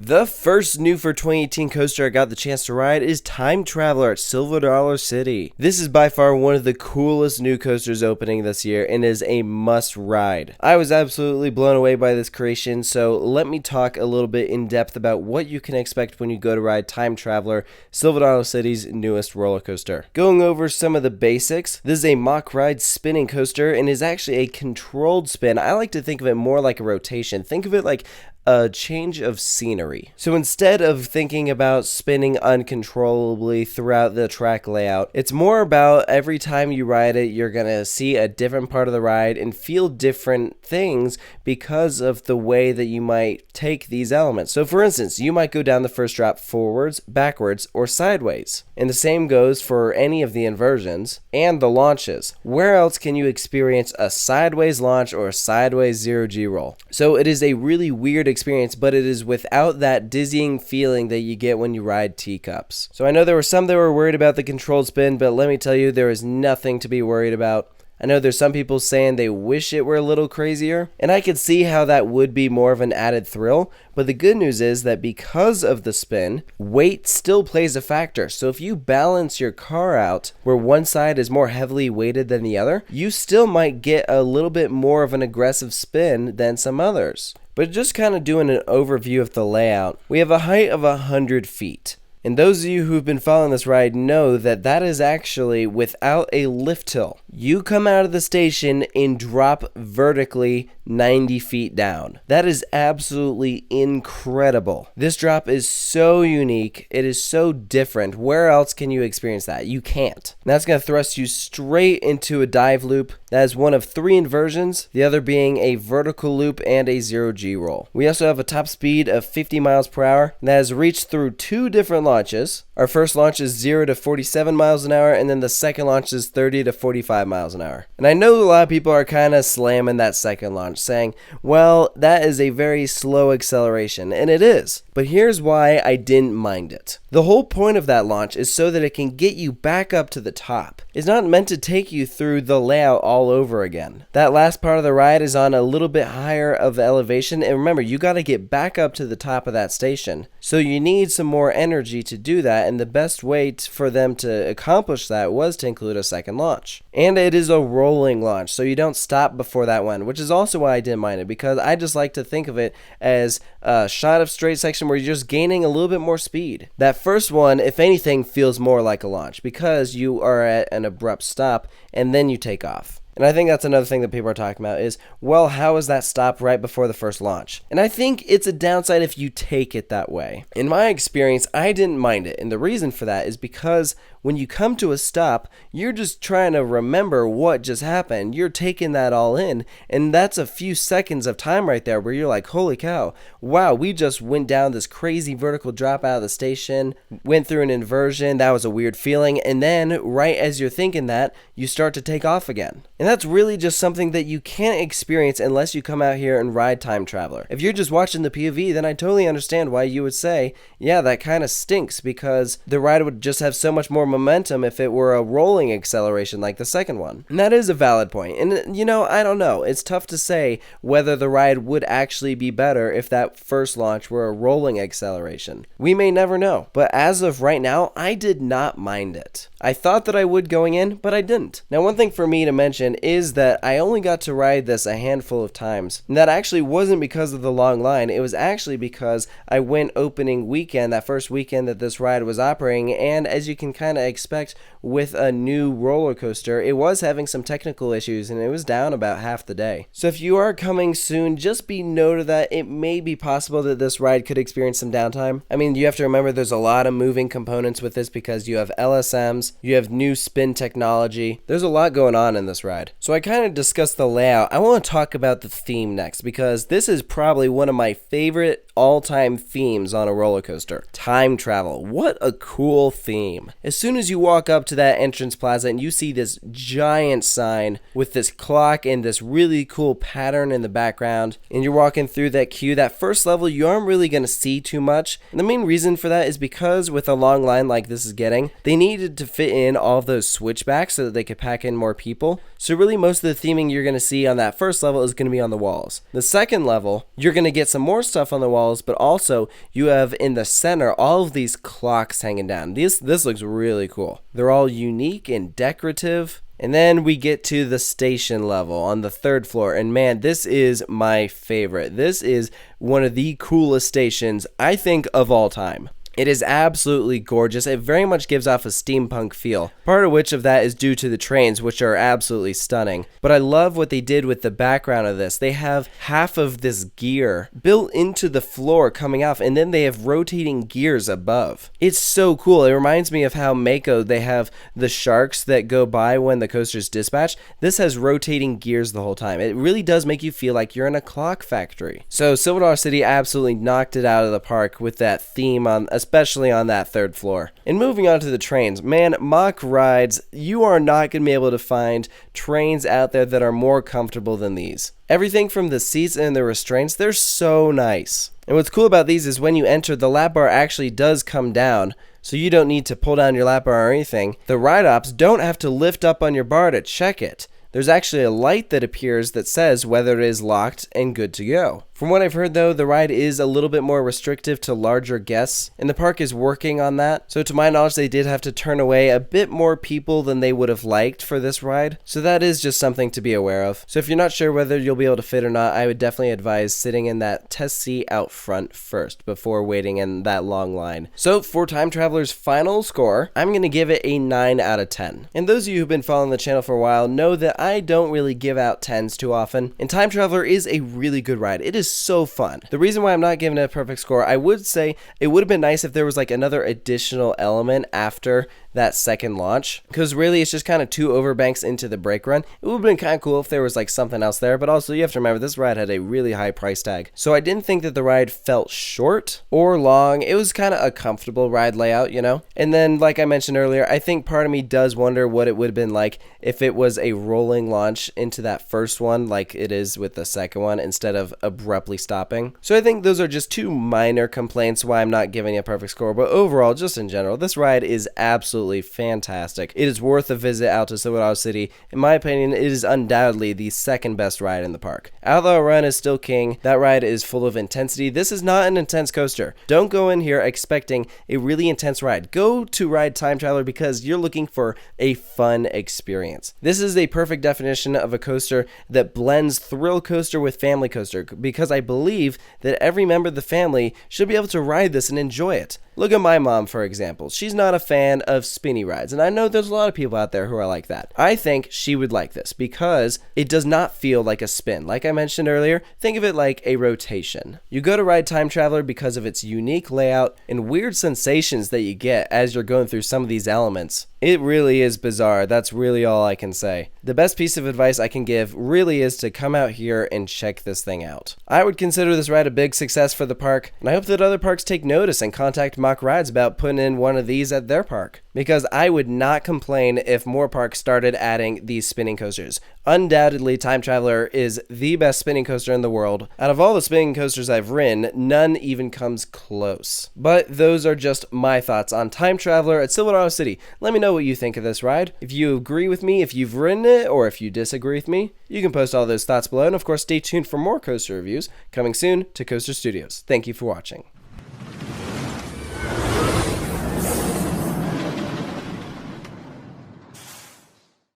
The first new for 2018 coaster I got the chance to ride is Time Traveler at Silver Dollar City. This is by far one of the coolest new coasters opening this year and is a must ride. I was absolutely blown away by this creation, so let me talk a little bit in depth about what you can expect when you go to ride Time Traveler, Silver Dollar City's newest roller coaster. Going over some of the basics, this is a MACK ride spinning coaster and is actually a controlled spin. I like to think of it more like a rotation. Think of it like a change of scenery. So instead of thinking about spinning uncontrollably throughout the track layout, it's more about every time you ride it, you're gonna see a different part of the ride and feel different things because of the way that you might take these elements. So for instance, you might go down the first drop forwards, backwards, or sideways. And the same goes for any of the inversions and the launches. Where else can you experience a sideways launch or a sideways zero-G roll? So it is a really weird experience, but it is without that dizzying feeling that you get when you ride teacups. So I know there were some that were worried about the controlled spin, but let me tell you, there is nothing to be worried about. I know there's some people saying they wish it were a little crazier, and I could see how that would be more of an added thrill, but the good news is that because of the spin, weight still plays a factor. So if you balance your car out where one side is more heavily weighted than the other, you still might get a little bit more of an aggressive spin than some others. But just kind of doing an overview of the layout, we have a height of 100 feet. And those of you who've been following this ride know that that is actually without a lift hill. You come out of the station and drop vertically 90 feet down. That is absolutely incredible. This drop is so unique. It is so different. Where else can you experience that? You can't. And that's going to thrust you straight into a dive loop. That is one of 3 inversions, the other being a vertical loop and a zero-G roll. We also have a top speed of 50 miles per hour, and that is reached through 2 different launches. Our first launch is 0 to 47 miles an hour, and then the second launch is 30 to 45 miles an hour. And I know a lot of people are kind of slamming that second launch, saying, well, that is a very slow acceleration, and it is. But here's why I didn't mind it. The whole point of that launch is so that it can get you back up to the top. It's not meant to take you through the layout all over again. That last part of the ride is on a little bit higher of elevation, and remember, you got to get back up to the top of that station. So you need some more energy to do that, and the best way for them to accomplish that was to include a second launch. And it is a rolling launch, so you don't stop before that one, which is also why I didn't mind it, because I just like to think of it as a shot of straight section where you're just gaining a little bit more speed. That first one, if anything, feels more like a launch because you are at an abrupt stop and then you take off. And I think that's another thing that people are talking about is, well, how is that stop right before the first launch? And I think it's a downside if you take it that way. In my experience, I didn't mind it. And the reason for that is because when you come to a stop, you're just trying to remember what just happened. You're taking that all in. And that's a few seconds of time right there where you're like, holy cow, wow, we just went down this crazy vertical drop out of the station, went through an inversion. That was a weird feeling. And then right as you're thinking that, you start to take off again. And that's really just something that you can't experience unless you come out here and ride Time Traveler. If you're just watching the POV, then I totally understand why you would say, yeah, that kind of stinks because the ride would just have so much more momentum if it were a rolling acceleration like the second one. And that is a valid point. And you know, I don't know. It's tough to say whether the ride would actually be better if that first launch were a rolling acceleration. We may never know. But as of right now, I did not mind it. I thought that I would going in, but I didn't. Now, one thing for me to mention is that I only got to ride this a handful of times. And that actually wasn't because of the long line. It was actually because I went opening weekend, that first weekend that this ride was operating, and as you can kind of expect with a new roller coaster, it was having some technical issues and it was down about half the day. So if you are coming soon, just be noted that it may be possible that this ride could experience some downtime. I mean, you have to remember there's a lot of moving components with this because you have LSMs, you have new spin technology. There's a lot going on in this ride. So I kind of discussed the layout. I want to talk about the theme next because this is probably one of my favorite all-time themes on a roller coaster. Time travel. What a cool theme. As soon as you walk up to into that entrance plaza and you see this giant sign with this clock and this really cool pattern in the background, and you're walking through that queue. That first level, you aren't really going to see too much. And the main reason for that is because with a long line like this is getting, they needed to fit in all of those switchbacks so that they could pack in more people. So really most of the theming you're going to see on that first level is going to be on the walls. The second level, you're going to get some more stuff on the walls, but also you have in the center all of these clocks hanging down. This looks really cool. They're all unique and decorative. And then we get to the station level on the third floor, and man, this is my favorite. This is one of the coolest stations, I think, of all time. It is absolutely gorgeous. It very much gives off a steampunk feel. Part of which of that is due to the trains, which are absolutely stunning. But I love what they did with the background of this. They have half of this gear built into the floor coming off, and then they have rotating gears above. It's so cool. It reminds me of how Mako, they have the sharks that go by when the coasters dispatch. This has rotating gears the whole time. It really does make you feel like you're in a clock factory. So Silver Dollar City absolutely knocked it out of the park with that theme, especially on that third floor. And moving on to the trains, man, MACK rides, you are not going to be able to find trains out there that are more comfortable than these. Everything from the seats and the restraints, they're so nice. And what's cool about these is when you enter, the lap bar actually does come down, so you don't need to pull down your lap bar or anything. The ride ops don't have to lift up on your bar to check it. There's actually a light that appears that says whether it is locked and good to go. From what I've heard though, the ride is a little bit more restrictive to larger guests, and the park is working on that. So to my knowledge, they did have to turn away a bit more people than they would have liked for this ride. So that is just something to be aware of. So if you're not sure whether you'll be able to fit or not, I would definitely advise sitting in that test seat out front first before waiting in that long line. So for Time Traveler's final score, I'm going to give it a 9 out of 10. And those of you who've been following the channel for a while know that I don't really give out 10s too often. And Time Traveler is a really good ride. It is so fun. The reason why I'm not giving it a perfect score, I would say it would have been nice if there was like another additional element after that second launch, because really it's just kind of 2 overbanks into the brake run. It would have been kind of cool if there was like something else there, but also you have to remember this ride had a really high price tag. So I didn't think that the ride felt short or long. It was kind of a comfortable ride layout, you know? And then like I mentioned earlier, I think part of me does wonder what it would have been like if it was a rolling launch into that first one like it is with the second one instead of abruptly stopping. So I think those are just 2 minor complaints why I'm not giving it a perfect score, but overall, just in general, this ride is absolutely fantastic. It is worth a visit out to Silver Dollar City. In my opinion, it is undoubtedly the second best ride in the park. Outlaw Run is still king. That ride is full of intensity. This is not an intense coaster. Don't go in here expecting a really intense ride. Go to ride Time Traveler because you're looking for a fun experience. This is a perfect definition of a coaster that blends thrill coaster with family coaster, because I believe that every member of the family should be able to ride this and enjoy it. Look at my mom, for example. She's not a fan of spinny rides, and I know there's a lot of people out there who are like that. I think she would like this because it does not feel like a spin. Like I mentioned earlier, think of it like a rotation. You go to ride Time Traveler because of its unique layout and weird sensations that you get as you're going through some of these elements. It really is bizarre. That's really all I can say. The best piece of advice I can give really is to come out here and check this thing out. I would consider this ride a big success for the park, and I hope that other parks take notice and contact MACK Rides about putting in one of these at their park, because I would not complain if more parks started adding these spinning coasters. Undoubtedly, Time Traveler is the best spinning coaster in the world. Out of all the spinning coasters I've ridden, none even comes close. But those are just my thoughts on Time Traveler at Silver Dollar City. Let me know what you think of this ride. If you agree with me, if you've ridden it, or if you disagree with me, you can post all those thoughts below. And of course, stay tuned for more coaster reviews coming soon to Coaster Studios. Thank you for watching.